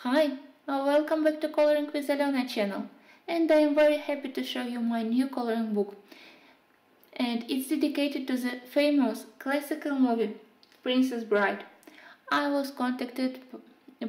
Hi, welcome back to Coloring with Alena channel, and I am very happy to show you my new coloring book. And it's dedicated to the famous classical movie Princess Bride. I was contacted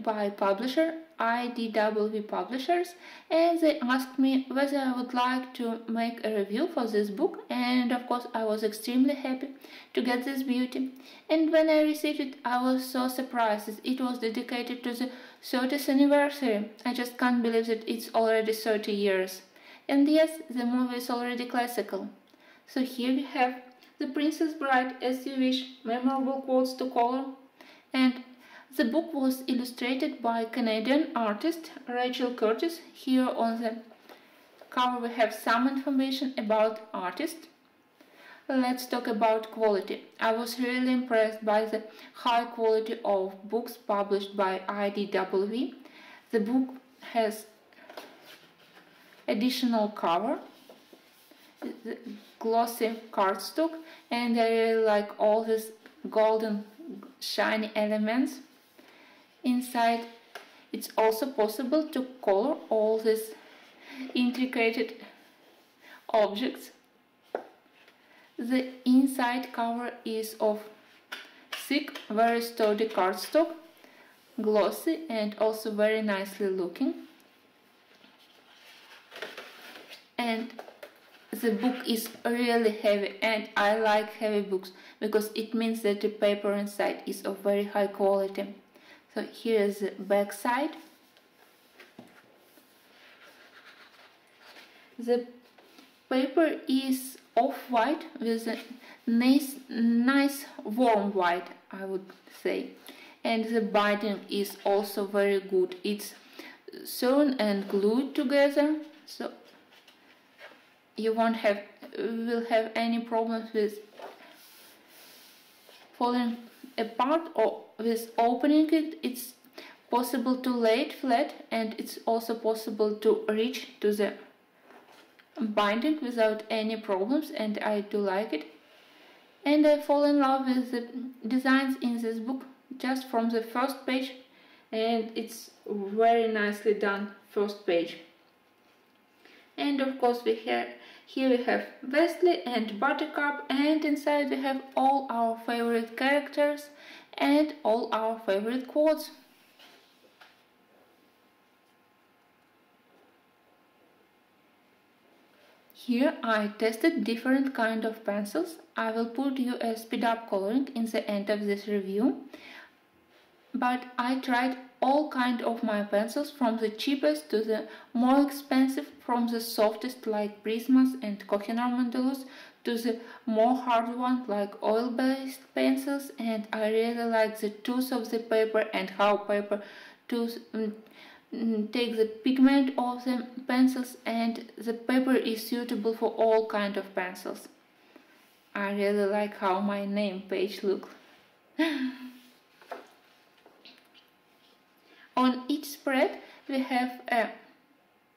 by publisher IDW Publishers, and they asked me whether I would like to make a review for this book, and of course I was extremely happy to get this beauty. And when I received it, I was so surprised that it was dedicated to the 30th anniversary. I just can't believe that it's already 30 years. And yes, the movie is already classical. So here we have The Princess Bride as You Wish, memorable quotes to color. And the book was illustrated by Canadian artist Rachel Curtis. Here on the cover we have some information about artist. Let's talk about quality. I was really impressed by the high quality of books published by IDW. The book has additional cover, glossy cardstock, and I really like all these golden shiny elements. Inside it's also possible to color all these intricate objects. The inside cover is of thick, very sturdy cardstock, glossy and also very nicely looking. And the book is really heavy, and I like heavy books because it means that the paper inside is of very high quality. So here is the back side. The paper is off-white with a nice warm white, I would say. And the binding is also very good. It's sewn and glued together, so you will have any problems with falling apart or with opening it. It's possible to lay it flat, and it's also possible to reach to the binding without any problems, and I do like it. And I fall in love with the designs in this book just from the first page, and it's very nicely done first page. And of course here we have Wesley and Buttercup, and inside we have all our favorite characters and all our favorite quotes. Here I tested different kind of pencils. I will put you a speed up coloring in the end of this review. But I tried all kind of my pencils, from the cheapest to the more expensive, from the softest like Prismas and Kohinoor Mondeluz to the more hard ones like oil-based pencils, and I really like the tooth of the paper and how paper tooth take the pigment of the pencils, and the paper is suitable for all kind of pencils. I really like how my name page looks. On each spread we have a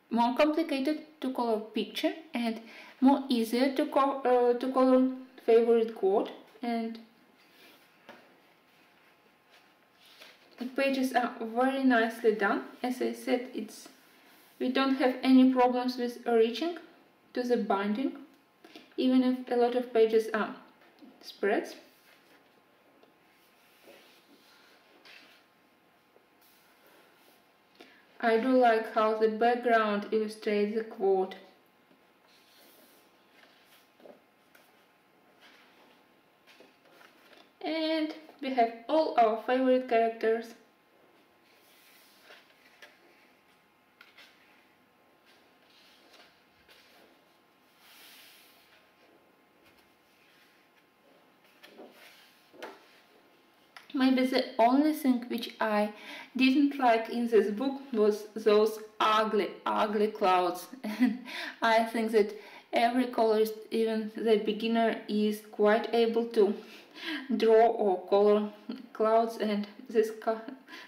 more complicated to color picture and more easier to color favorite quote, and the pages are very nicely done. As I said, we don't have any problems with reaching to the binding, even if a lot of pages are spreads. I do like how the background illustrates the quote. And we have all our favorite characters. Maybe the only thing which I didn't like in this book was those ugly clouds. And I think that every colorist, even the beginner, is quite able to draw or color clouds, and these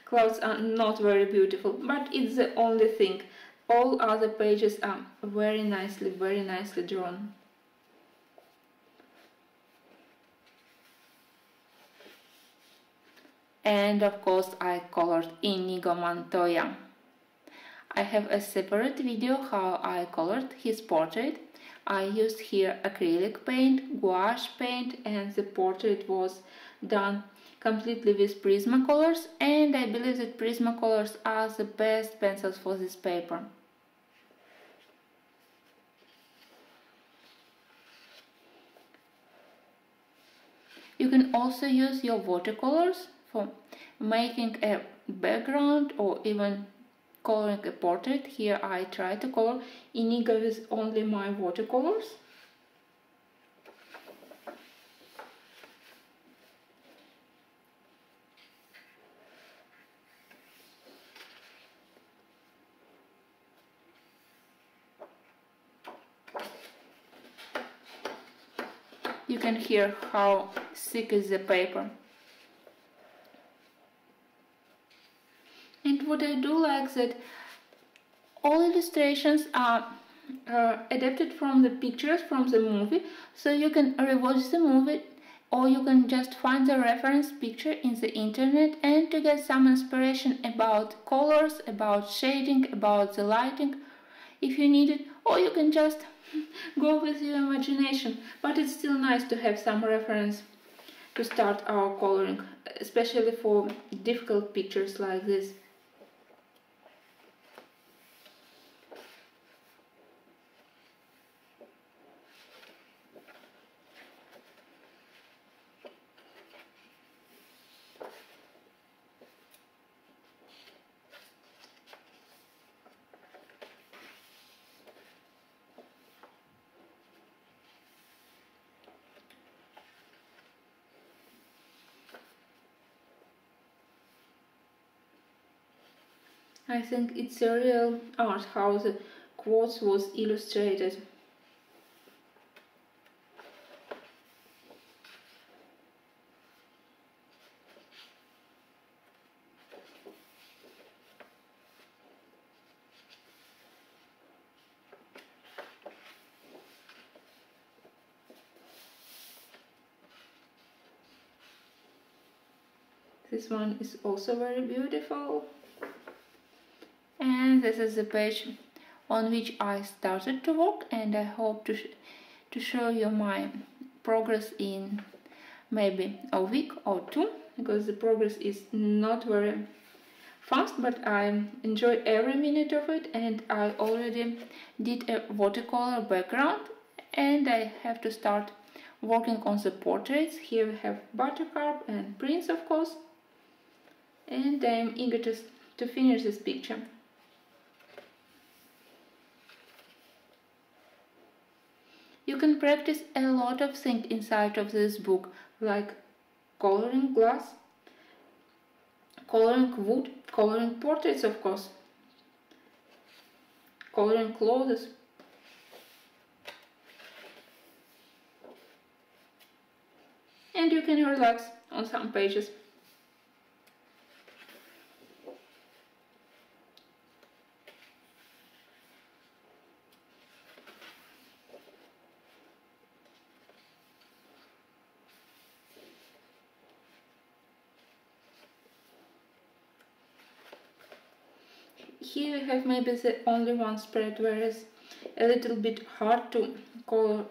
clouds are not very beautiful, but it's the only thing. All other pages are very nicely drawn. And of course I colored Inigo Montoya. I have a separate video how I colored his portrait. I used here acrylic paint, gouache paint, and the portrait was done completely with Prismacolors, and I believe that Prismacolors are the best pencils for this paper. You can also use your watercolors for making a background or even coloring a portrait. Here I try to color Inigo with only my watercolors. You can hear how thick is the paper. And what I do like that all illustrations are adapted from the pictures from the movie, so you can rewatch the movie or you can just find the reference picture in the internet and to get some inspiration about colors, about shading, about the lighting if you need it, or you can just go with your imagination. But it's still nice to have some reference to start our coloring, especially for difficult pictures like this. I think it's a real art how the quotes was illustrated. This one is also very beautiful. And this is the page on which I started to work, and I hope to show you my progress in maybe a week or two, because the progress is not very fast, but I enjoy every minute of it. And I already did a watercolor background and I have to start working on the portraits. Here we have Buttercup and Prince, of course, and I'm eager to finish this picture. You can practice a lot of things inside of this book, like coloring glass, coloring wood, coloring portraits, of course, coloring clothes. And you can relax on some pages. Here we have maybe the only one spread, where it's a little bit hard to color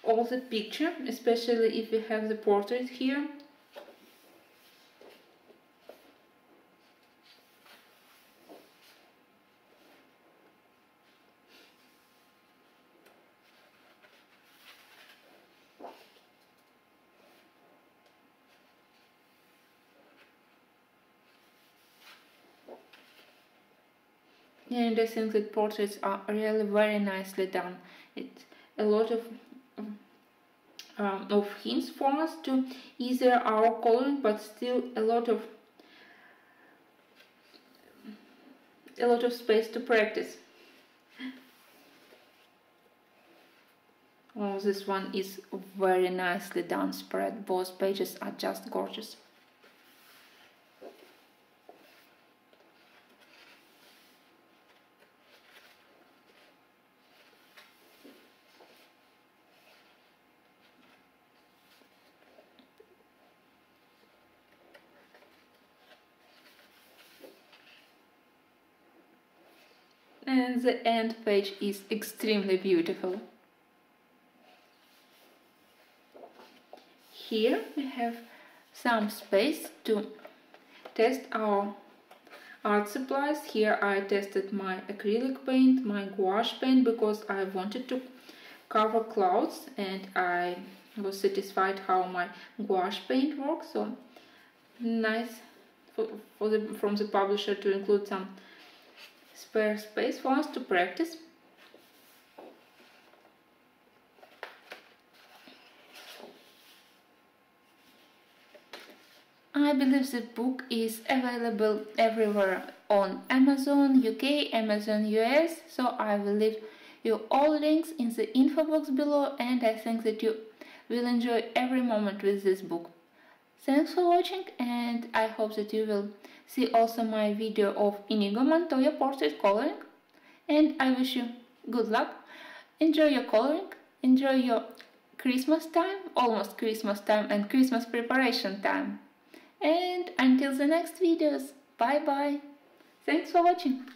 all the picture, especially if we have the portrait here. And I think that portraits are really very nicely done. It's a lot of hints for us to either our coloring, but still a lot of space to practice. Oh, this one is very nicely done spread. Both pages are just gorgeous. and the end page is extremely beautiful. Here we have some space to test our art supplies. Here I tested my acrylic paint, my gouache paint, because I wanted to cover clouds and I was satisfied how my gouache paint works. So nice from the publisher to include some spare space for us to practice. I believe the book is available everywhere on Amazon UK, Amazon US, so I will leave you all links in the info box below, and I think that you will enjoy every moment with this book. Thanks for watching, and I hope that you will see also my video of Inigo Montoya portrait coloring, and I wish you good luck. Enjoy your coloring, enjoy your Christmas time, almost Christmas time, and Christmas preparation time. And until the next videos, bye bye. Thanks for watching.